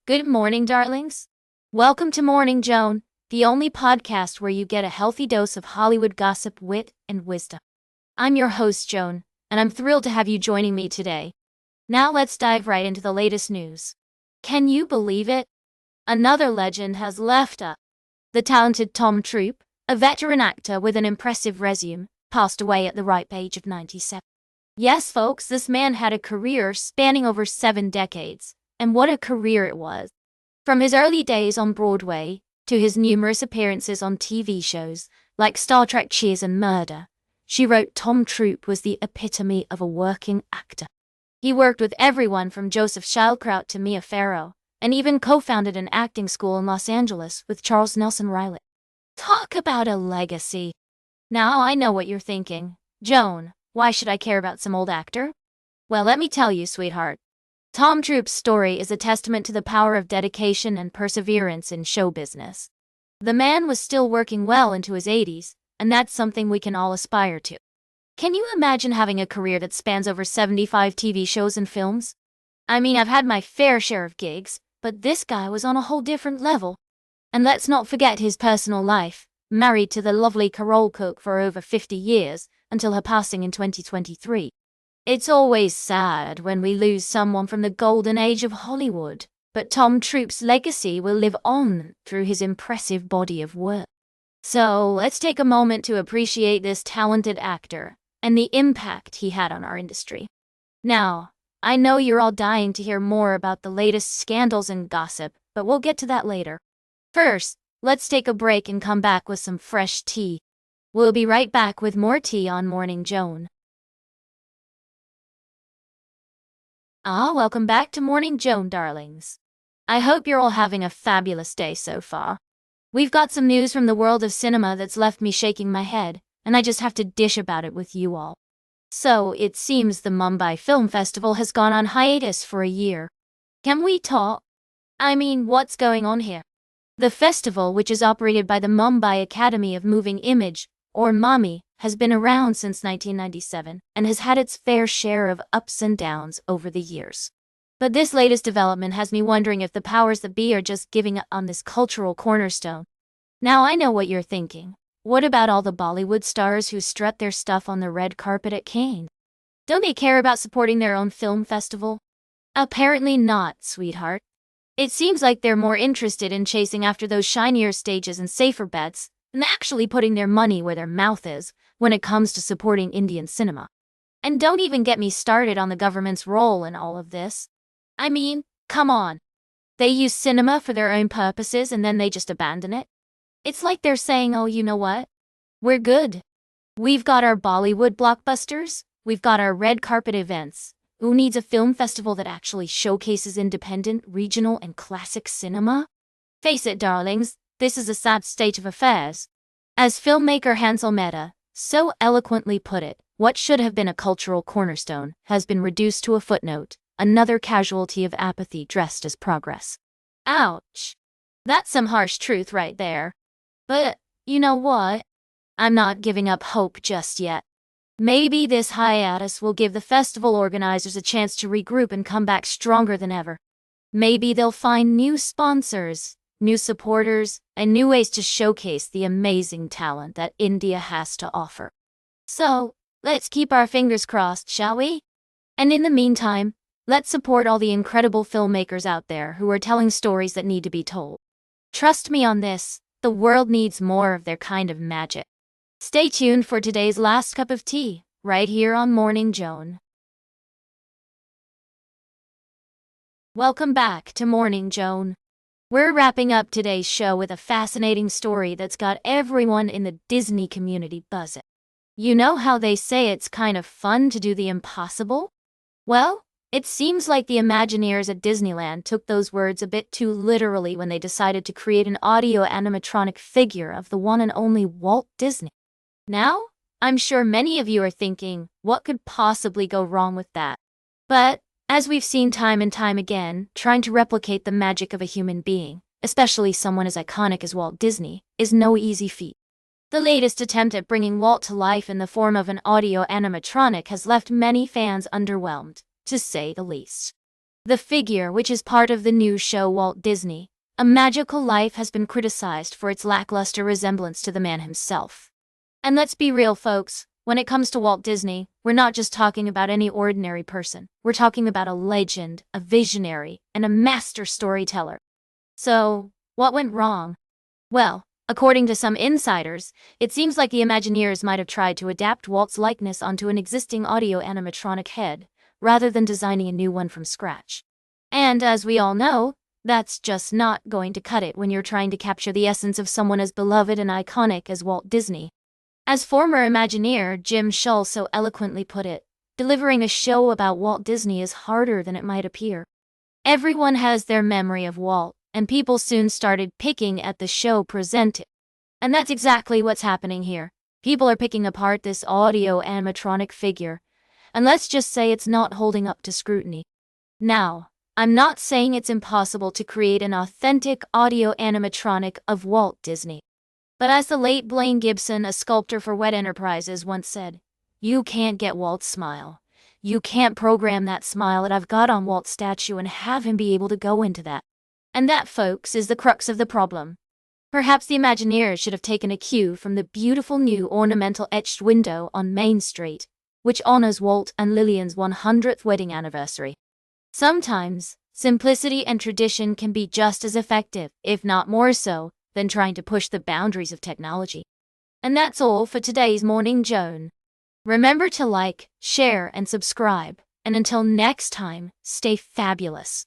Good morning, darlings. Welcome to Morning Joan, the only podcast where you get a healthy dose of Hollywood gossip, wit, and wisdom. I'm your host, Joan, and I'm thrilled to have you joining me today. Now let's dive right into the latest news. Can you believe it? Another legend has left us. The talented Tom Troop, a veteran actor with an impressive resume, passed away at the ripe age of 97. Yes, folks, this man had a career spanning over 7 decades. And what a career it was. From his early days on Broadway, to his numerous appearances on TV shows like Star Trek Cheers and Murder, she wrote Tom Troop was the epitome of a working actor. He worked with everyone from Joseph Schildkraut to Mia Farrow, and even co-founded an acting school in Los Angeles with Charles Nelson Riley. Talk about a legacy. Now I know what you're thinking. Joan, why should I care about some old actor? Well, let me tell you, sweetheart. Tom Troop's story is a testament to the power of dedication and perseverance in show business. The man was still working well into his 80s, and that's something we can all aspire to. Can you imagine having a career that spans over 75 TV shows and films? I mean, I've had my fair share of gigs, but this guy was on a whole different level. And let's not forget his personal life, married to the lovely Carole Cook for over 50 years, until her passing in 2023. It's always sad when we lose someone from the golden age of Hollywood, but Tom Troop's legacy will live on through his impressive body of work. So let's take a moment to appreciate this talented actor and the impact he had on our industry. Now, I know you're all dying to hear more about the latest scandals and gossip, but we'll get to that later. First, let's take a break and come back with some fresh tea. We'll be right back with more tea on Morning Joan. Welcome back to Morning Joan, darlings. I hope you're all having a fabulous day so far. We've got some news from the world of cinema that's left me shaking my head, and I just have to dish about it with you all. So, it seems the Mumbai Film Festival has gone on hiatus for a year. Can we talk? I mean, what's going on here? The festival, which is operated by the Mumbai Academy of Moving Image, or MAMI, has been around since 1997 and has had its fair share of ups and downs over the years. But this latest development has me wondering if the powers that be are just giving up on this cultural cornerstone. Now I know what you're thinking. What about all the Bollywood stars who strut their stuff on the red carpet at Cannes? Don't they care about supporting their own film festival? Apparently not, sweetheart. It seems like they're more interested in chasing after those shinier stages and safer bets than actually putting their money where their mouth is when it comes to supporting Indian cinema. And don't even get me started on the government's role in all of this. I mean, come on. They use cinema for their own purposes and then they just abandon it. It's like they're saying, oh, you know what? We're good. We've got our Bollywood blockbusters. We've got our red carpet events. Who needs a film festival that actually showcases independent, regional, and classic cinema? Face it, darlings, this is a sad state of affairs. As filmmaker Hansel Mehta so eloquently put it, what should have been a cultural cornerstone has been reduced to a footnote, another casualty of apathy dressed as progress. Ouch. That's some harsh truth right there. But, you know what? I'm not giving up hope just yet. Maybe this hiatus will give the festival organizers a chance to regroup and come back stronger than ever. Maybe they'll find new sponsors, new supporters, and new ways to showcase the amazing talent that India has to offer. So, let's keep our fingers crossed, shall we? And in the meantime, let's support all the incredible filmmakers out there who are telling stories that need to be told. Trust me on this, the world needs more of their kind of magic. Stay tuned for today's last cup of tea, right here on Morning Joan. Welcome back to Morning Joan. We're wrapping up today's show with a fascinating story that's got everyone in the Disney community buzzing. You know how they say it's kind of fun to do the impossible? Well, it seems like the Imagineers at Disneyland took those words a bit too literally when they decided to create an audio-animatronic figure of the one and only Walt Disney. Now, I'm sure many of you are thinking, what could possibly go wrong with that? But, as we've seen time and time again, trying to replicate the magic of a human being, especially someone as iconic as Walt Disney, is no easy feat. The latest attempt at bringing Walt to life in the form of an audio-animatronic has left many fans underwhelmed, to say the least. The figure, which is part of the new show Walt Disney, A Magical Life, has been criticized for its lackluster resemblance to the man himself. And let's be real, folks, when it comes to Walt Disney, we're not just talking about any ordinary person. We're talking about a legend, a visionary, and a master storyteller. So, what went wrong? Well, according to some insiders, it seems like the Imagineers might have tried to adapt Walt's likeness onto an existing audio-animatronic head, rather than designing a new one from scratch. And as we all know, that's just not going to cut it when you're trying to capture the essence of someone as beloved and iconic as Walt Disney. As former Imagineer Jim Shull so eloquently put it, delivering a show about Walt Disney is harder than it might appear. Everyone has their memory of Walt, and people soon started picking at the show presented. And that's exactly what's happening here. People are picking apart this audio-animatronic figure, and let's just say it's not holding up to scrutiny. Now, I'm not saying it's impossible to create an authentic audio-animatronic of Walt Disney. But as the late Blaine Gibson, a sculptor for Wet Enterprises, once said, "You can't get Walt's smile. You can't program that smile that I've got on Walt's statue and have him be able to go into that." And that, folks, is the crux of the problem. Perhaps the Imagineers should have taken a cue from the beautiful new ornamental etched window on Main Street, which honors Walt and Lillian's 100th wedding anniversary. Sometimes, simplicity and tradition can be just as effective, if not more so, than trying to push the boundaries of technology. And that's all for today's Morning Joan. Remember to like, share, and subscribe. And until next time, stay fabulous.